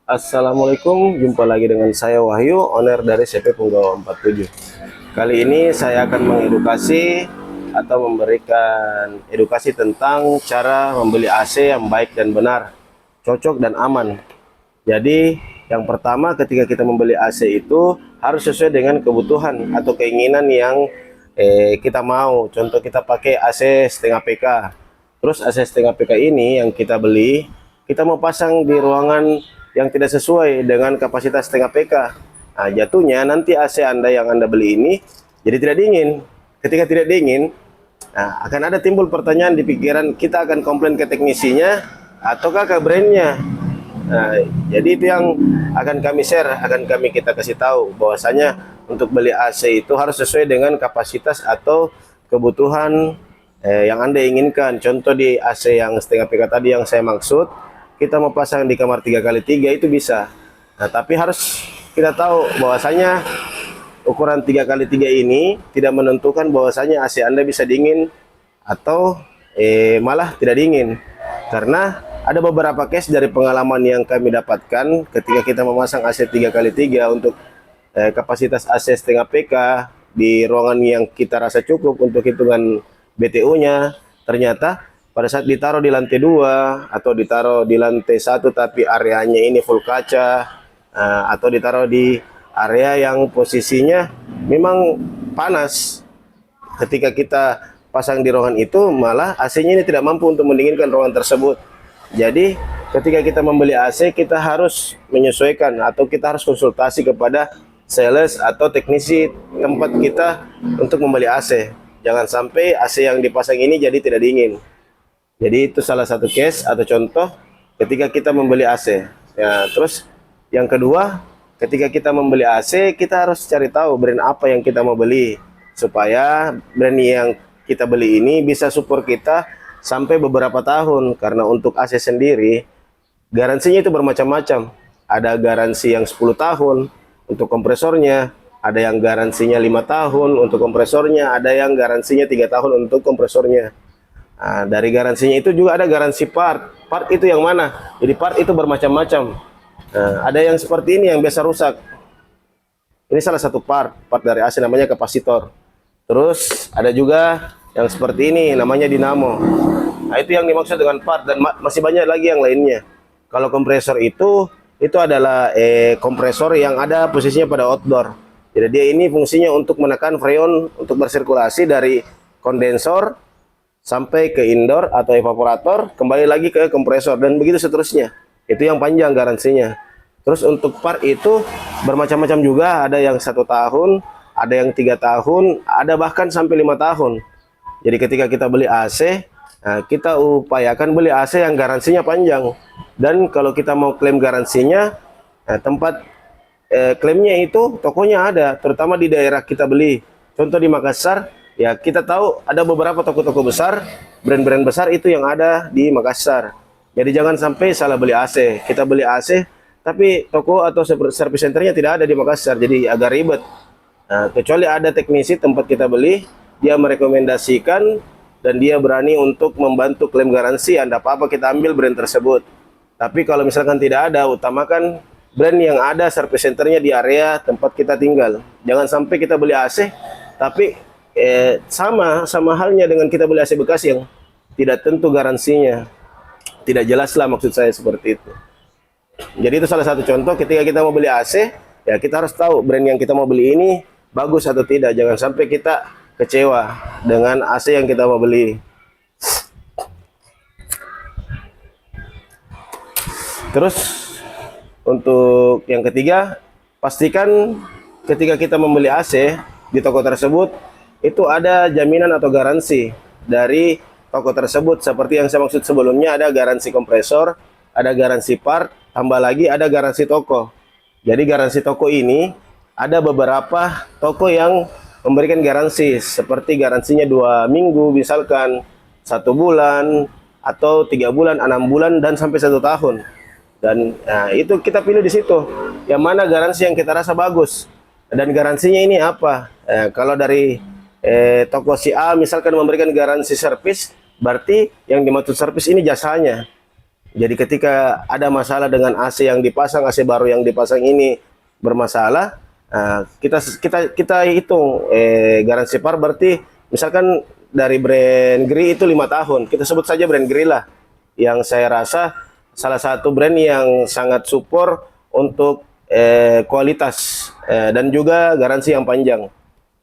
Assalamualaikum, jumpa lagi dengan saya Wahyu, owner dari CP Punggawa 47. Kali ini saya akan mengedukasi atau memberikan edukasi tentang cara membeli AC yang baik dan benar, cocok dan aman. Jadi, yang pertama ketika kita membeli AC itu harus sesuai dengan kebutuhan atau keinginan yang kita mau. Contoh kita pakai AC setengah PK. Terus AC setengah PK ini yang kita beli, kita mau pasang di ruangan yang tidak sesuai dengan kapasitas setengah PK. Nah, jatuhnya nanti AC Anda yang Anda beli ini jadi tidak dingin. Ketika tidak dingin, nah, akan ada timbul pertanyaan di pikiran kita, akan komplain ke teknisinya ataukah ke brandnya. Nah, jadi itu yang akan kami share, akan kita kasih tahu bahwasanya untuk beli AC itu harus sesuai dengan kapasitas atau kebutuhan yang Anda inginkan. Contoh di AC yang setengah PK tadi yang saya maksud, kita mau pasang di kamar 3x3 itu bisa. Nah, tapi harus kita tahu bahwasanya ukuran 3x3 ini tidak menentukan bahwasanya AC Anda bisa dingin atau malah tidak dingin. Karena ada beberapa case dari pengalaman yang kami dapatkan ketika kita memasang AC 3x3 untuk kapasitas AC setengah PK di ruangan yang kita rasa cukup untuk hitungan BTU-nya, ternyata pada saat ditaruh di lantai 2 atau ditaruh di lantai 1 tapi areanya ini full kaca, atau ditaruh di area yang posisinya memang panas, ketika kita pasang di ruangan itu malah AC-nya ini tidak mampu untuk mendinginkan ruangan tersebut. Jadi ketika kita membeli AC, kita harus menyesuaikan atau kita harus konsultasi kepada sales atau teknisi tempat kita untuk membeli AC. Jangan sampai AC yang dipasang ini jadi tidak dingin. Jadi itu salah satu case atau contoh ketika kita membeli AC. Ya, terus yang kedua, ketika kita membeli AC, kita harus cari tahu brand apa yang kita mau beli supaya brand yang kita beli ini bisa support kita sampai beberapa tahun. Karena untuk AC sendiri garansinya itu bermacam-macam. Ada garansi yang 10 tahun untuk kompresornya, ada yang garansinya 5 tahun untuk kompresornya, ada yang garansinya 3 tahun untuk kompresornya. Nah, dari garansinya itu juga ada garansi part. Part itu yang mana? Jadi part itu bermacam-macam. Nah, ada yang seperti ini yang biasa rusak. Ini salah satu part dari AC namanya kapasitor. Terus ada juga yang seperti ini namanya dinamo. Nah, itu yang dimaksud dengan part, dan masih banyak lagi yang lainnya. Kalau kompresor itu adalah kompresor yang ada posisinya pada outdoor. Jadi dia ini fungsinya untuk menekan freon untuk bersirkulasi dari kondensor sampai ke indoor atau evaporator, kembali lagi ke kompresor, dan begitu seterusnya. Itu yang panjang garansinya. Terus untuk part itu bermacam-macam juga, ada yang 1 tahun, ada yang 3 tahun, ada bahkan sampai 5 tahun. Jadi ketika kita beli AC, nah, kita upayakan beli AC yang garansinya panjang. Dan kalau kita mau klaim garansinya, nah, tempat klaimnya itu tokonya ada, terutama di daerah kita beli. Contoh di Makassar, ya kita tahu ada beberapa toko-toko besar, brand-brand besar itu yang ada di Makassar. Jadi jangan sampai salah beli AC. Kita beli AC, tapi toko atau service centernya tidak ada di Makassar, jadi agak ribet. Nah, kecuali ada teknisi tempat kita beli, dia merekomendasikan dan dia berani untuk membantu klaim garansi. Anda apa-apa kita ambil brand tersebut. Tapi kalau misalkan tidak ada, utamakan brand yang ada service centernya di area tempat kita tinggal. Jangan sampai kita beli AC, tapi sama halnya dengan kita beli AC bekas yang tidak tentu garansinya. Tidak jelas lah, maksud saya seperti itu. Jadi itu salah satu contoh ketika kita mau beli AC, ya kita harus tahu brand yang kita mau beli ini bagus atau tidak. Jangan sampai kita kecewa dengan AC yang kita mau beli. Terus untuk yang ketiga, pastikan ketika kita membeli AC di toko tersebut itu ada jaminan atau garansi dari toko tersebut. Seperti yang saya maksud sebelumnya, ada garansi kompresor, ada garansi part, tambah lagi ada garansi toko. Jadi garansi toko ini ada beberapa toko yang memberikan garansi, seperti garansinya 2 minggu, misalkan 1 bulan, atau 3 bulan, 6 bulan, dan sampai 1 tahun. Dan nah, itu kita pilih di situ yang mana garansi yang kita rasa bagus, dan garansinya ini apa. Kalau dari toko si A misalkan memberikan garansi servis, berarti yang dimaksud servis ini jasanya. Jadi ketika ada masalah dengan AC yang dipasang, AC baru yang dipasang ini bermasalah, kita hitung garansi par, berarti misalkan dari brand Gree itu 5 tahun, kita sebut saja brand Gree lah, yang saya rasa salah satu brand yang sangat support untuk kualitas dan juga garansi yang panjang.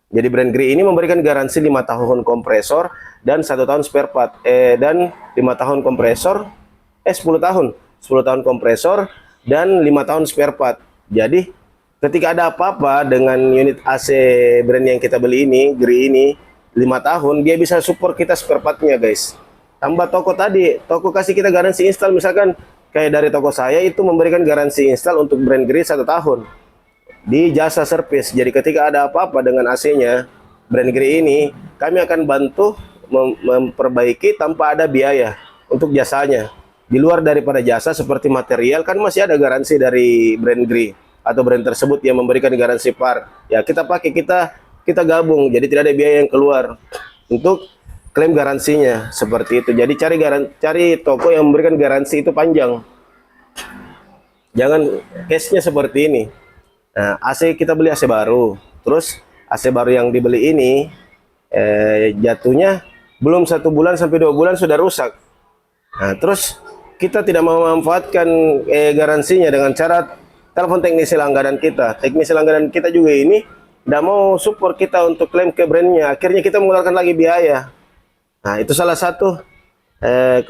Jadi brand Gree ini memberikan garansi 5 tahun kompresor dan 1 tahun spare part, dan 5 tahun kompresor, 10 tahun 10 tahun kompresor dan 5 tahun spare part. Jadi ketika ada apa-apa dengan unit AC brand yang kita beli ini, Gree ini, 5 tahun dia bisa support kita spare partnya guys. Tambah toko tadi, toko kasih kita garansi install, misalkan kayak dari toko saya itu memberikan garansi install untuk brand Gree 1 tahun di jasa service. Jadi ketika ada apa-apa dengan AC-nya brand Gree ini, kami akan bantu memperbaiki tanpa ada biaya untuk jasanya. Di luar daripada jasa seperti material, kan masih ada garansi dari brand Gree atau brand tersebut yang memberikan garansi par. Ya kita pakai, kita gabung, jadi tidak ada biaya yang keluar untuk klaim garansinya seperti itu. Jadi cari toko yang memberikan garansi itu panjang. Jangan case-nya seperti ini. Nah, AC kita beli AC baru, terus AC baru yang dibeli ini jatuhnya belum 1 bulan sampai 2 bulan sudah rusak. Nah, terus kita tidak memanfaatkan garansinya dengan cara telepon teknisi langganan kita. Teknisi langganan kita juga ini tidak mau support kita untuk klaim ke brandnya. Akhirnya kita mengeluarkan lagi biaya. Nah, itu salah satu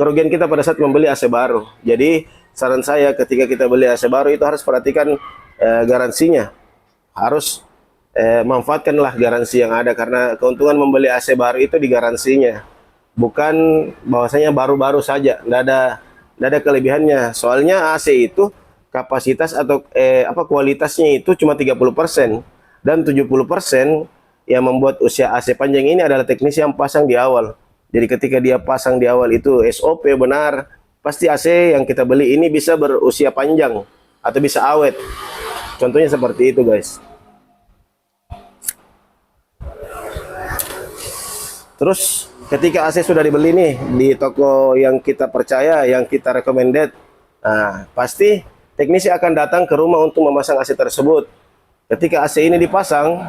kerugian kita pada saat membeli AC baru. Jadi saran saya ketika kita beli AC baru itu harus perhatikan garansinya, harus manfaatkanlah garansi yang ada, karena keuntungan membeli AC baru itu di garansinya, bukan bahwasanya baru-baru saja. Tidak ada kelebihannya. Soalnya AC itu kapasitas atau kualitasnya itu cuma 30%, dan 70% yang membuat usia AC panjang ini adalah teknisi yang pasang di awal. Jadi ketika dia pasang di awal itu SOP benar, pasti AC yang kita beli ini bisa berusia panjang atau bisa awet. Contohnya seperti itu guys. Terus ketika AC sudah dibeli nih di toko yang kita percaya, yang kita recommended, nah, pasti teknisi akan datang ke rumah untuk memasang AC tersebut. Ketika AC ini dipasang,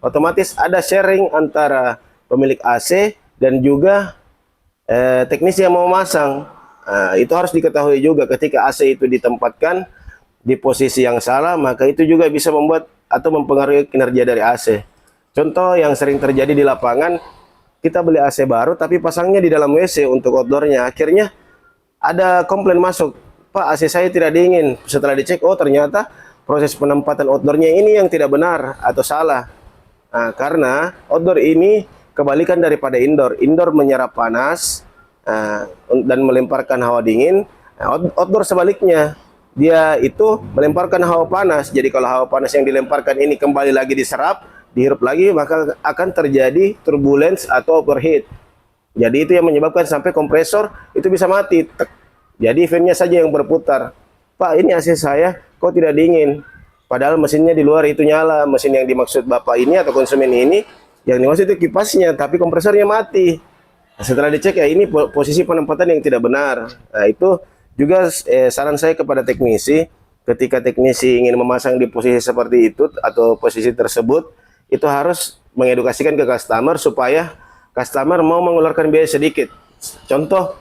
otomatis ada sharing antara pemilik AC dan juga teknisi yang mau memasang. Nah, itu harus diketahui juga, ketika AC itu ditempatkan di posisi yang salah, maka itu juga bisa membuat atau mempengaruhi kinerja dari AC. Contoh yang sering terjadi di lapangan, kita beli AC baru tapi pasangnya di dalam WC untuk outdoornya. Akhirnya ada komplain masuk, Pak, AC saya tidak dingin. Setelah dicek, oh ternyata proses penempatan outdoornya ini yang tidak benar atau salah. Nah, karena outdoor ini kebalikan daripada indoor. Indoor menyerap panas dan melemparkan hawa dingin. Nah, outdoor sebaliknya, dia itu melemparkan hawa panas. Jadi kalau hawa panas yang dilemparkan ini kembali lagi diserap, dihirup lagi, maka akan terjadi turbulence atau overheat. Jadi itu yang menyebabkan sampai kompresor itu bisa mati. Jadi fan-nya saja yang berputar. Pak, ini AC saya kok tidak dingin? Padahal mesinnya di luar itu nyala. Mesin yang dimaksud Bapak ini atau konsumen ini, yang dimaksud itu kipasnya, tapi kompresornya mati. Setelah dicek, ya ini posisi penempatan yang tidak benar. Nah, itu juga saran saya kepada teknisi, ketika teknisi ingin memasang di posisi seperti itu atau posisi tersebut, itu harus mengedukasikan ke customer supaya customer mau mengeluarkan biaya sedikit. Contoh,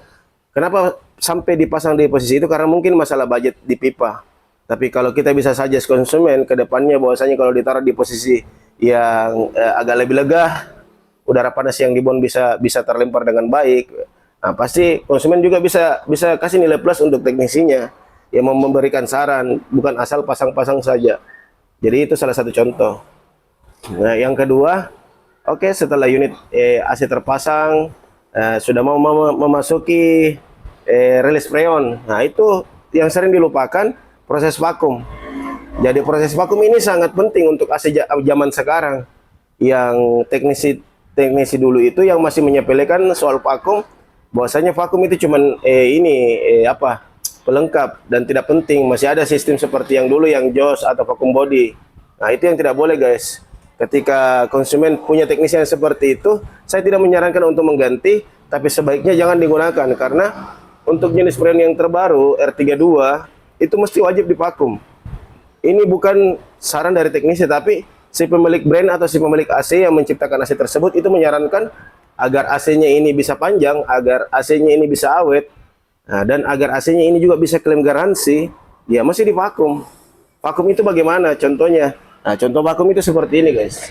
kenapa sampai dipasang di posisi itu? Karena mungkin masalah budget di pipa. Tapi kalau kita bisa suggest konsumen ke depannya bahwasanya kalau ditaruh di posisi yang agak lebih lega, udara panas yang dibuang bisa terlempar dengan baik. Nah, pasti konsumen juga bisa kasih nilai plus untuk teknisinya yang memberikan saran, bukan asal pasang-pasang saja. Jadi itu salah satu contoh. Nah, yang kedua, oke, setelah unit AC terpasang, sudah mau memasuki release freon. Nah, itu yang sering dilupakan, proses vakum. Jadi proses vakum ini sangat penting untuk AC zaman sekarang. Yang teknisi dulu itu yang masih menyepelekan soal vakum, bahwasanya vakum itu cuman pelengkap dan tidak penting. Masih ada sistem seperti yang dulu, yang JOS atau vakum body. Nah, itu yang tidak boleh guys. Ketika konsumen punya teknisi yang seperti itu, saya tidak menyarankan untuk mengganti, tapi sebaiknya jangan digunakan, karena untuk jenis freon yang terbaru R32 itu mesti wajib divakum. Ini bukan saran dari teknisi, tapi si pemilik brand atau si pemilik AC yang menciptakan AC tersebut itu menyarankan agar AC-nya ini bisa panjang, agar AC-nya ini bisa awet, nah, dan agar AC-nya ini juga bisa klaim garansi, ya mesti divakum. Vakum itu bagaimana? Contohnya, nah contoh vakum itu seperti ini guys.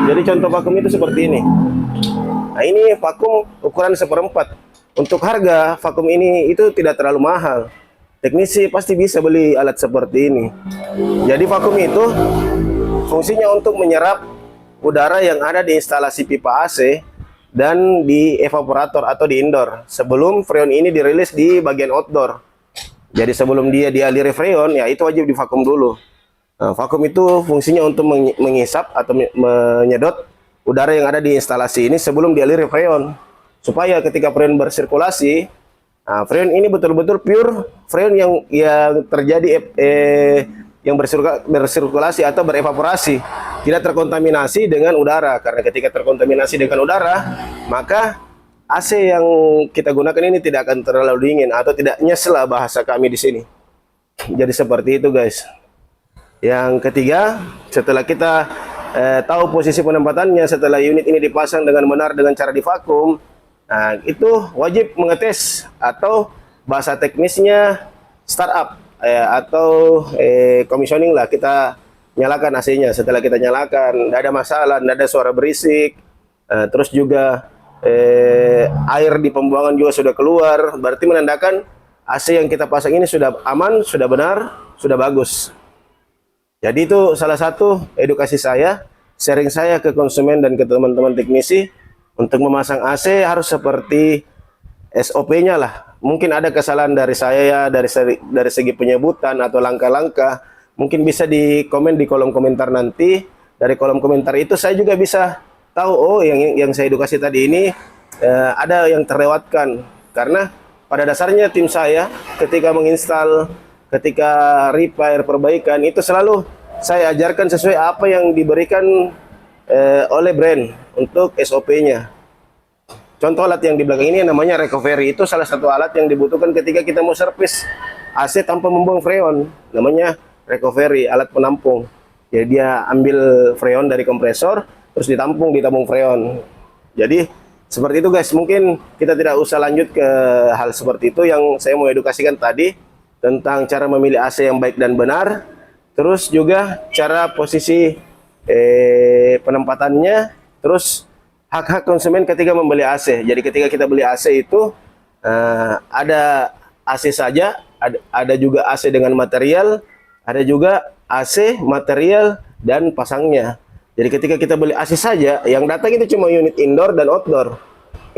Jadi contoh vakum itu seperti ini. Nah ini vakum ukuran 1/4. Untuk harga vakum ini itu tidak terlalu mahal. Teknisi pasti bisa beli alat seperti ini. Jadi vakum itu fungsinya untuk menyerap udara yang ada di instalasi pipa AC dan di evaporator atau di indoor sebelum freon ini dirilis di bagian outdoor. Jadi sebelum dia dialiri freon, ya itu wajib divakum dulu. Nah, vakum itu fungsinya untuk mengisap atau menyedot udara yang ada di instalasi ini sebelum dialiri freon, supaya ketika freon bersirkulasi, nah, freon ini betul-betul pure freon yang terjadi yang bersirkulasi atau berevaporasi, tidak terkontaminasi dengan udara. Karena ketika terkontaminasi dengan udara, maka AC yang kita gunakan ini tidak akan terlalu dingin atau tidak nyes lah bahasa kami di sini. Jadi seperti itu guys. Yang ketiga, setelah kita tahu posisi penempatannya, setelah unit ini dipasang dengan benar dengan cara divakum, nah, itu wajib mengetes atau bahasa teknisnya startup atau commissioning lah. Kita nyalakan AC-nya. Setelah kita nyalakan, tidak ada masalah, tidak ada suara berisik, terus juga air di pembuangan juga sudah keluar, berarti menandakan AC yang kita pasang ini sudah aman, sudah benar, sudah bagus. Jadi itu salah satu edukasi saya, sharing saya ke konsumen dan ke teman-teman teknisi. Untuk memasang AC harus seperti SOP-nya lah. Mungkin ada kesalahan dari saya dari segi penyebutan atau langkah-langkah. Mungkin bisa di komen di kolom komentar nanti. Dari kolom komentar itu saya juga bisa tahu, oh yang saya edukasi tadi ini ada yang terlewatkan. Karena pada dasarnya tim saya ketika menginstal, ketika repair, perbaikan, itu selalu saya ajarkan sesuai apa yang diberikan oleh brand untuk SOP-nya. Contoh alat yang di belakang ini namanya recovery. Itu salah satu alat yang dibutuhkan ketika kita mau servis AC tanpa membuang freon. Namanya recovery, alat penampung. Jadi dia ambil freon dari kompresor, terus ditampung di tabung freon. Jadi seperti itu guys. Mungkin kita tidak usah lanjut ke hal seperti itu. Yang saya mau edukasikan tadi tentang cara memilih AC yang baik dan benar, terus juga cara posisi penempatannya, terus hak-hak konsumen ketika membeli AC. Jadi ketika kita beli AC itu ada AC saja, ada juga AC dengan material, ada juga AC material dan pasangnya. Jadi ketika kita beli AC saja, yang datang itu cuma unit indoor dan outdoor.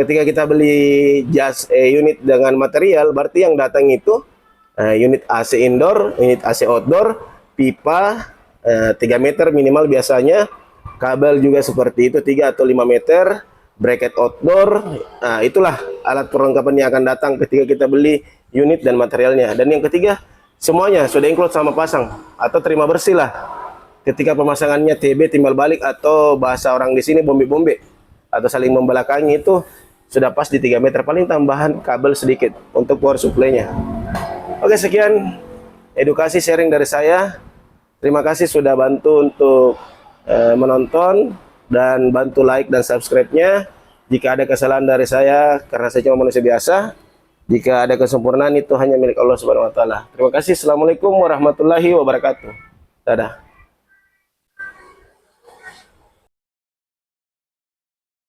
Ketika kita beli unit dengan material, berarti yang datang itu unit AC indoor, unit AC outdoor, pipa 3 meter minimal biasanya, kabel juga seperti itu 3 atau 5 meter, bracket outdoor. Nah itulah alat perlengkapan yang akan datang ketika kita beli unit dan materialnya. Dan yang ketiga, semuanya sudah include sama pasang atau terima bersih lah. Ketika pemasangannya TB, timbal balik, atau bahasa orang di sini bombe-bombe atau saling membelakangi, itu sudah pas di 3 meter, paling tambahan kabel sedikit untuk power supply-nya. Oke, sekian edukasi sharing dari saya. Terima kasih sudah bantu untuk menonton dan bantu like dan subscribe-nya. Jika ada kesalahan dari saya, karena saya cuma manusia biasa. Jika ada kesempurnaan, itu hanya milik Allah Subhanahu wa Ta'ala. Terima kasih. Assalamualaikum warahmatullahi wabarakatuh. Dadah.